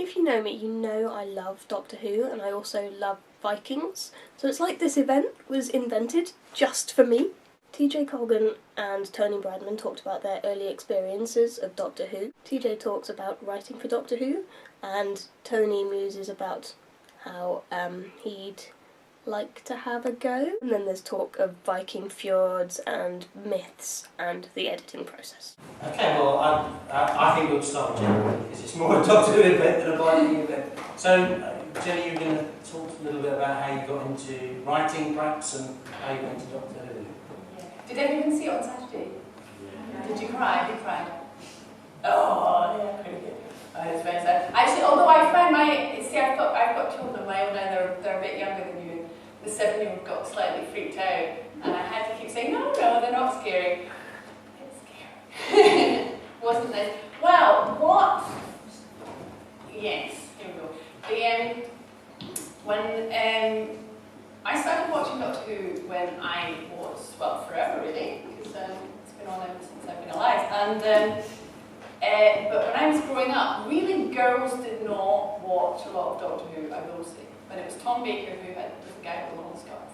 If you know me, you know I love Doctor Who, and I also love Vikings. So it's like this event was invented just for me. TJ Colgan and Tony Bradman talked about their early experiences of Doctor Who. TJ talks about writing for Doctor Who, and Tony muses about how he'd like to have a go. And then there's talk of Viking fjords and myths and the editing process. Okay, well, I think we'll start with Jenny, because it's more a Doctor Who event than a Viking event. So, Jenny, you're going to talk a little bit about how you got into writing, perhaps, and how you went to Doctor Who. Yeah. Did everyone see it on Saturday? Yeah. Did you cry? You cried? Oh, yeah, pretty good. It's very sad. Actually, although I find I've got children of my own now, they're a bit younger than you. The 7-year-old got slightly freaked out, and I had to keep saying, no, they're not scary. It's scary. Wasn't it? Well, what? Yes, here we go. When I started watching Doctor Who when I was, well, forever really, because it's been on ever since I've been alive. And but when I was growing up, really girls did not watch a lot of Doctor Who, I will say. When it was Tom Baker who had the guy with the long scarf.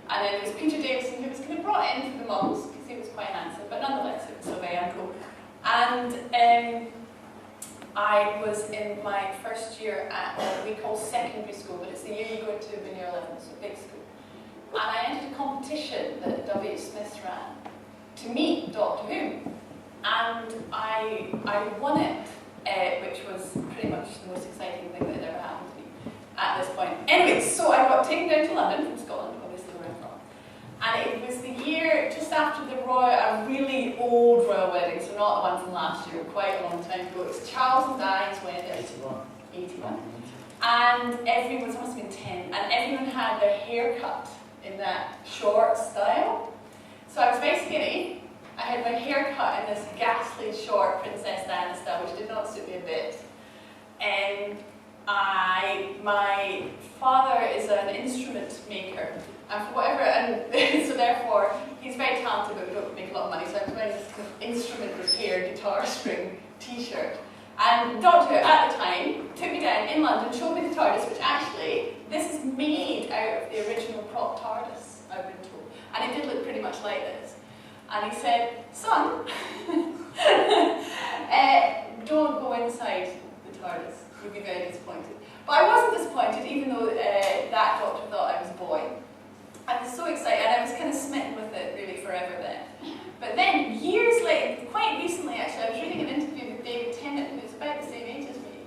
And then it was Peter Davison who was kind of brought in for the mums because he was quite handsome, but nonetheless it was still very uncool. And I was in my first year at what we call secondary school, but it's the year you go into when you're 11, so big school. And I entered a competition that W. Smith ran to meet Doctor Who. And I won it, which was pretty much the most exciting thing that had ever happened to me at this point. Anyway, so I got taken down to London from Scotland, obviously where I'm from. And it was the year just after a really old royal wedding, so not the one from last year, quite a long time ago. It was Charles and Di's wedding. 81. And everyone, it must have been 10, and everyone had their hair cut in that short style. So I was very skinny. I had my hair cut in this ghastly short Princess Diana style, which did not suit me a bit. And my father is an instrument maker, and for whatever, and so therefore he's very talented, but we don't make a lot of money. So I was wearing this kind of instrument repair guitar string T-shirt. And Doctor Who at the time took me down in London, showed me the TARDIS, which actually this is made out of the original prop TARDIS, I've been told, and it did look pretty much like this. And he said, son, don't go inside the TARDIS, you'll be very disappointed. But I wasn't disappointed, even though that doctor thought I was a boy. I was so excited, and I was kind of smitten with it really forever then. But then, years later, quite recently actually, I was reading an interview with David Tennant, who's about the same age as me.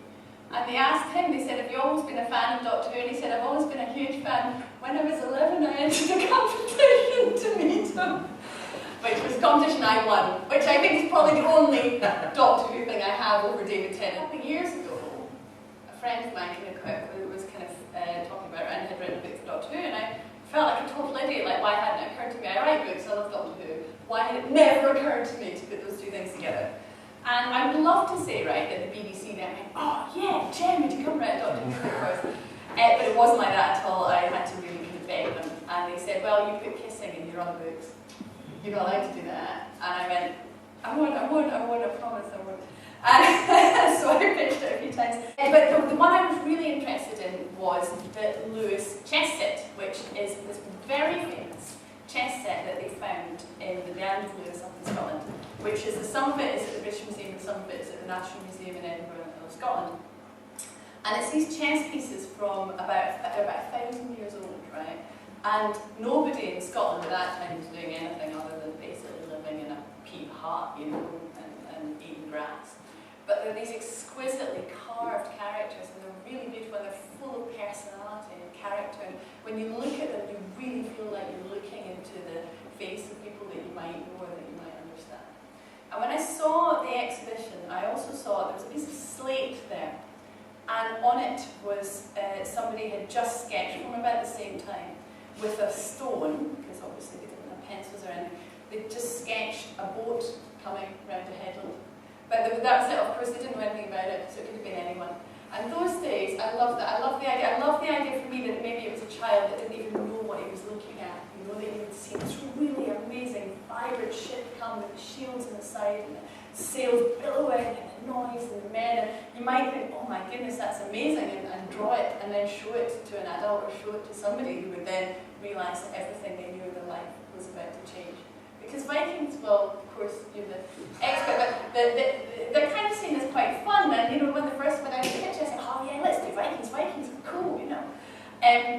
And they asked him, they said, have you always been a fan of Doctor Who? And he said, I've always been a huge fan. When I was 11, I entered a competition to meet him. Which was a competition I won, which I think is probably the only Doctor Who thing I have over David Tennant. A couple of years ago, a friend of mine was kind of talking about it and had written a book for Doctor Who, and I felt like a total idiot, like why hadn't it occurred to me? I write books, I love Doctor Who. Why had it never occurred to me to put those two things together? And I would love to say, right, that the BBC then went, oh yeah, Jen, would you come write a Doctor Who book for us? But it wasn't like that at all. I had to really kind of beg them, and they said, well, you put kissing in your other books. You're not allowed to do that. And I went, I won't, I promise I won't. And so I pitched it a few times. But the one I was really interested in was the Lewis chess set, which is this very famous chess set that they found in the Land of Lewis up in Scotland, which is, some of it is at the British Museum and some of it is at the National Museum in Edinburgh, Scotland. And it's these chess pieces from about 1,000 years old, right? And nobody in Scotland at that time was doing anything other than basically living in a peat hut, you know, and eating grass. But they're these exquisitely carved characters, and they're really beautiful, and they're full of personality and character. And when you look at them, you really feel like you're looking into the face of people that you might know or that you might understand. And when I saw the exhibition, I also saw there was a piece of slate there, and on it was somebody had just sketched from about the same time with a stone, because obviously they didn't have pencils or anything. They just sketched a boat coming round a headland. But that was it, of course, they didn't know anything about it, so it could have been anyone. And those days, I loved that. I loved the idea. I loved the idea for me that maybe it was a child that didn't even know what he was looking at. You know, that he would see this really amazing, vibrant ship come with the shields on the side and the sails billowing and the noise and the men, and you might think, oh my goodness, that's amazing, and draw it and then show it to an adult or show it to somebody who would then realise that everything they knew in their life was about to change. Because Vikings, well, of course, you're the expert, but the kind of scene is quite fun, and you know, when I was a kid, I said, oh yeah, let's do Vikings are cool, you know.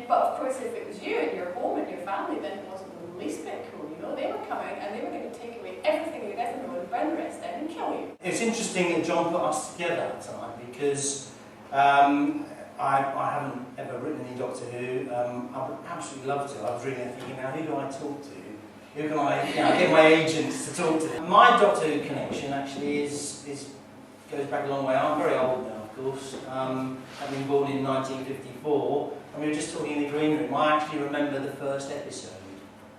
But of course, if it was you and your home and your family, then it wasn't the least bit cool, you know. They were coming and they were going to take away everything you'd ever known and burn the rest down and kill you. It's interesting that John put us together tonight because I haven't ever written any Doctor Who. I would absolutely love to. I was reading it thinking, now who do I talk to? Who can I get my agents to talk to? My Doctor Who connection actually goes back a long way. I'm very old now, of course. I've been born in 1954. And we were just talking in the green room. I actually remember the first episode.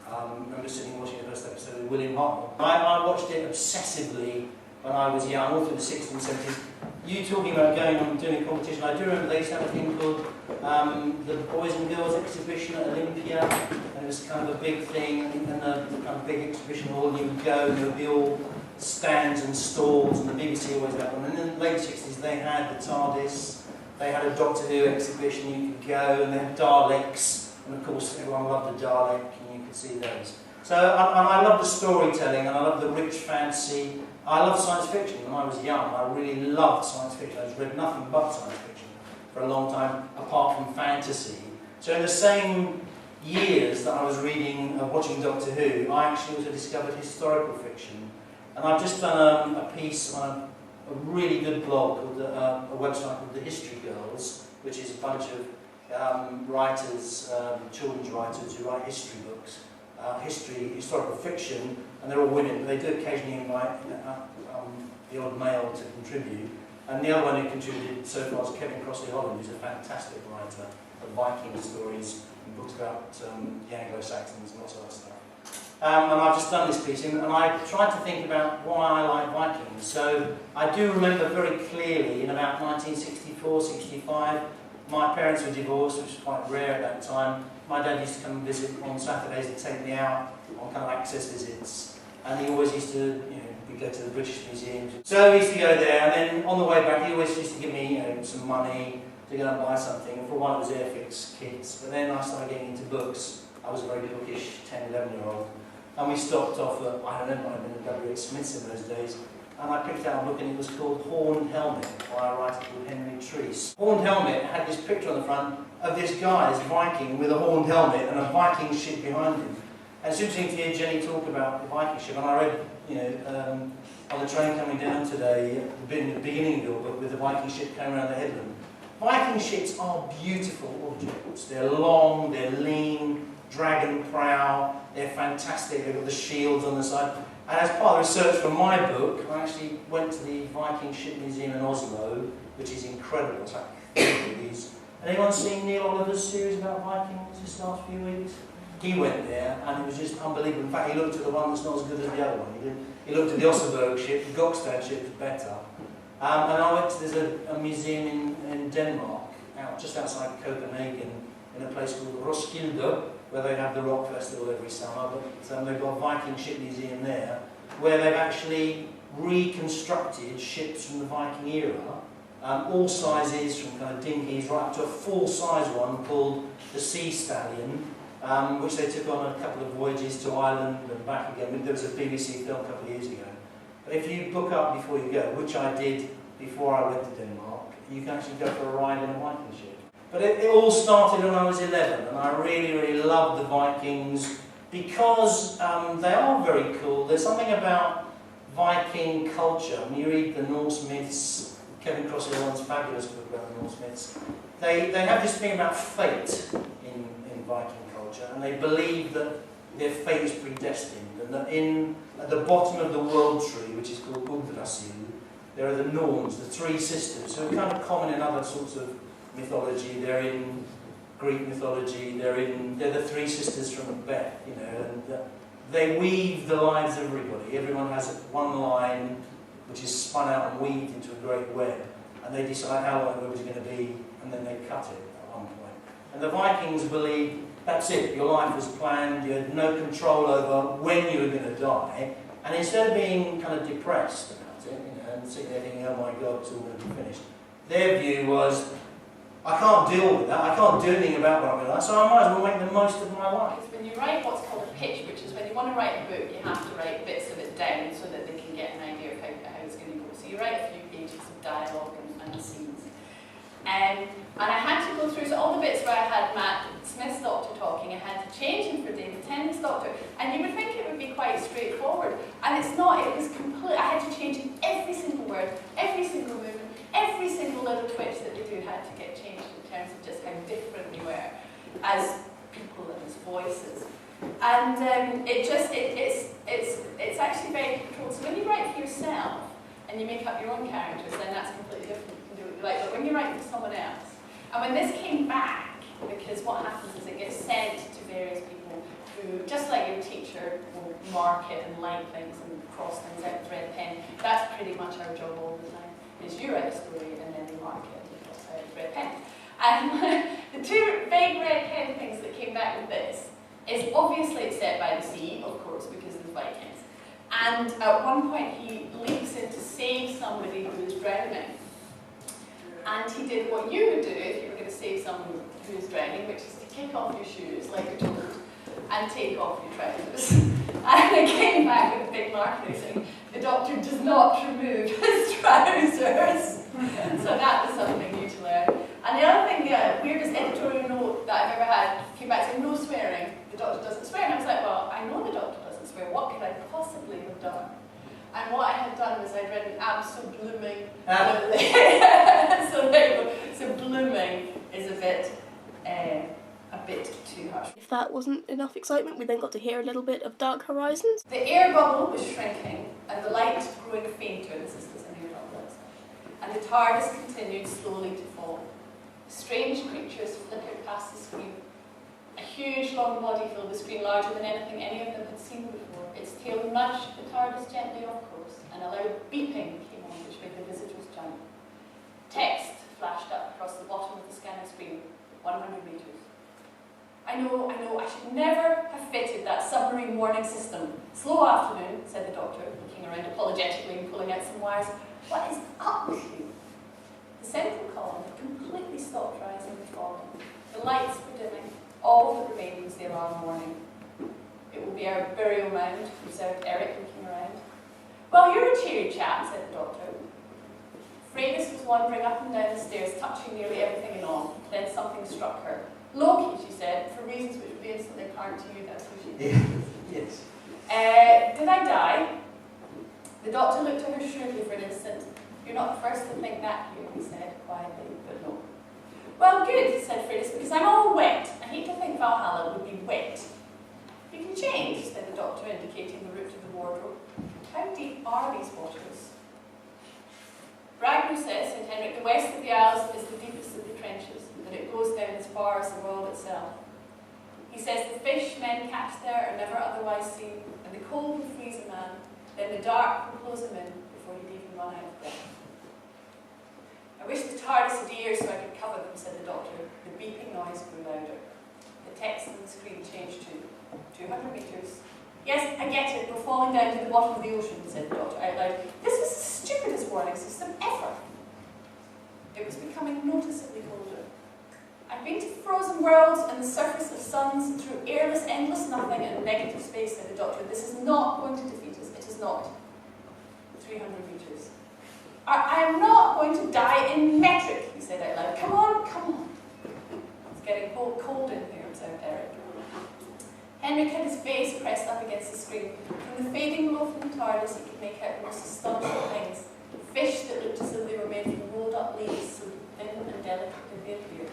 I remember sitting watching the first episode with William Hartnell. I watched it obsessively when I was young, all through the 60s and 70s. You talking about going on doing a competition, I do remember they used to have a thing called the Boys and Girls Exhibition at Olympia, and it was kind of a big thing, and the kind of big exhibition hall, and you would go, and there would be all stands and stalls, and the BBC always had one. And in the late 60s they had the TARDIS, they had a Doctor Who exhibition, you could go, and they had Daleks, and of course everyone loved the Dalek, and you could see those. So I love the storytelling, and I love the rich fantasy. I love science fiction. When I was young, I really loved science fiction. I read nothing but science fiction for a long time, apart from fantasy. So in the same years that I was reading, watching Doctor Who, I actually also discovered historical fiction. And I've just done a piece on a really good blog, called a website called The History Girls, which is a bunch of writers, children's writers who write history books, historical fiction, and they're all women, but they do occasionally invite the odd male to contribute. And the other one who contributed so far is Kevin Crossley-Holland, who's a fantastic writer of Viking stories and books about the Anglo-Saxons and lots of other stuff. And I've just done this piece, and I tried to think about why I like Vikings. So I do remember very clearly in about 1964, 65, my parents were divorced, which was quite rare at that time. My dad used to come and visit on Saturdays and take me out on kind of access visits. And he always used to, we'd go to the British Museum. So we used to go there, and then on the way back he always used to give me some money to go and buy something. And for a while it was Airfix kits, but then I started getting into books. I was a very bookish 10, 11-year-old. And we stopped off at, I don't know, might have been at W.H. Smith's in those days. And I picked out a book, and it was called Horned Helmet by a writer called Henry Treece. Horned Helmet had this picture on the front of this guy, this Viking, with a horned helmet and a Viking ship behind him. And it's interesting to hear Jenny talk about the Viking ship, and I read, on the train coming down today, the beginning of your book, with the Viking ship coming around the headland. Viking ships are beautiful objects. They're long, they're lean, dragon prow, they're fantastic, they've got the shields on the side. And as part of the research for my book, I actually went to the Viking Ship Museum in Oslo, which is incredible. It's like these. Anyone seen Neil Oliver's series about Vikings this last few weeks? He went there, and it was just unbelievable. In fact, he looked at the one that's not as good as the other one. He looked at the Oseberg ship, the Gokstad ship was better. And I went to, there's a museum in Denmark, just outside Copenhagen, in a place called Roskilde, where they have the rock festival every summer, but they've got a Viking ship museum there, where they've actually reconstructed ships from the Viking era, all sizes, from kind of dinghies right up to a full-size one called the Sea Stallion, which they took on a couple of voyages to Ireland and back again. There was a BBC film a couple of years ago. But if you book up before you go, which I did before I went to Denmark, you can actually go for a ride in a Viking ship. But it all started when I was 11, and I really, really loved the Vikings because they are very cool. There's something about Viking culture. When you read the Norse myths, Kevin Crossley-Holland's fabulous book about the Norse myths, they have this thing about fate in Viking culture, and they believe that their fate is predestined, and that at the bottom of the world tree, which is called Yggdrasil, there are the Norns, the three sisters, who are kind of common in other sorts of mythology. They're in Greek mythology, they're the three sisters from Macbeth, and they weave the lives of everybody. Everyone has one line which is spun out and weaved into a great web, and they decide how long the web is going to be, and then they cut it at one point. And the Vikings believed that's it, your life was planned, you had no control over when you were going to die, and instead of being kind of depressed about it, and sitting there thinking, oh my God, it's all going to be finished. Their view was, I can't deal with that, I can't do anything about what I'm going to like, so I might as well make the most of my life. Because when you write what's called a pitch, which is when you want to write a book, you have to write bits of it down so that they can get an idea of how it's going to go. So you write a few pages of dialogue and scenes. And I had to go through all the bits where I had Matt Smith's doctor talking, I had to change him for David Tennant's doctor, and you would think it would be quite straightforward, and it's not. It was complete. I had to change every single word, every single movement, every single little twitch that they do had to get changed in terms of just how different they were as people and as voices. And it's actually very controlled. So when you write for yourself and you make up your own characters, then that's completely different. But when you write for someone else, and when this came back, because what happens is it gets sent to various people who, just like your teacher, will mark it and like things and cross things out with red pen. That's pretty much our job all the time. Is you write a story and then they mark it and cross out with red pen. And the two big red pen things that came back with this is obviously it's set by the sea, of course, because of the Vikings. And at one point he leaps in to save somebody who is drowning. And he did what you would do if you were going to save someone who is drowning, which is to kick off your shoes, like you're told, and take off your trousers. And it came back with a big marker saying, the doctor does not remove his trousers. So that was something new to learn. And the other thing, the weirdest editorial note that I've ever had came back saying, no swearing, the doctor doesn't swear. And I was like, well, I know the doctor doesn't swear, what could I possibly have done? And what I had done was I'd written blooming. So there you go. So blooming is a bit too harsh. If that wasn't enough excitement, we then got to hear a little bit of Dark Horizons. The air bubble was shrinking and the light growing fainter. This is an air bubble. And the TARDIS continued slowly to fall. Strange creatures flickered past the screen. A huge long body filled the screen, larger than anything any of them had seen before. Its tail nudged the TARDIS gently off course, and a loud beeping came on which made the visitors jump. Text flashed up across the bottom of the scanner screen, 100 metres. I know, I should never have fitted that submarine warning system. Slow afternoon, said the doctor, looking around apologetically and pulling out some wires. What is up with you? The central column had completely stopped rising and falling. The lights were dimming. All that remained was the alarm warning. It will be our burial mound, observed Eric, looking around. Well, you're a cheery chap, said the doctor. Freydis was wandering up and down the stairs, touching nearly everything and all. Then something struck her. Loki, she said, for reasons which would be instantly apparent to you, that's who she is. Yes. Did I die? The doctor looked at her shrewdly for an instant. You're not the first to think that here, he said, quietly, but no. Well, good, said Freydis, because I'm all wet. I hate to think Valhalla would be wet. You can change, said the doctor, indicating the route of the wardrobe. How deep are these waters? Bradman says, said Henrik, the west of the Isles is the deepest of the trenches, that it goes down as far as the world itself. He says the fish men catch there are never otherwise seen, and the cold will freeze a man, then the dark will close him in before he'd even run out of breath. I wish the TARDIS had ears so I could cover them, said the doctor. The beeping noise grew louder. The text on the screen changed to 200 metres. Yes, I get it, we're falling down to the bottom of the ocean, said the doctor out loud. This is the stupidest warning system ever. It was becoming noticeably colder. I've been to frozen worlds and the surface of suns, through airless, endless nothing and negative space, said the doctor. This is not going to defeat us. It is not. 300 metres. I am not going to die in metric, he said out loud. Come on, come on. It's getting cold in here, observed Eric. Henrik had his face pressed up against the screen. From the fading glow from the TARDIS, he could make out the most astonishing things. Fish that looked as though they were made from rolled up leaves, so thin and delicate did they appear.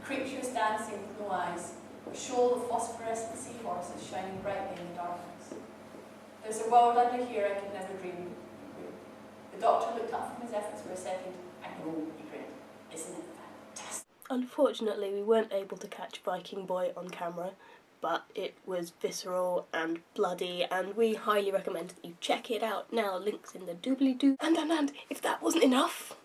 Creatures dancing with no eyes. A shoal of phosphorescent seahorses shining brightly in the darkness. There's a world under here I could never dream of. The doctor looked up from his efforts for a second. I know, he grinned. Isn't it fantastic? Unfortunately, we weren't able to catch Viking Boy on camera, but it was visceral and bloody, and we highly recommend that you check it out now. Links in the doobly-doo. And if that wasn't enough,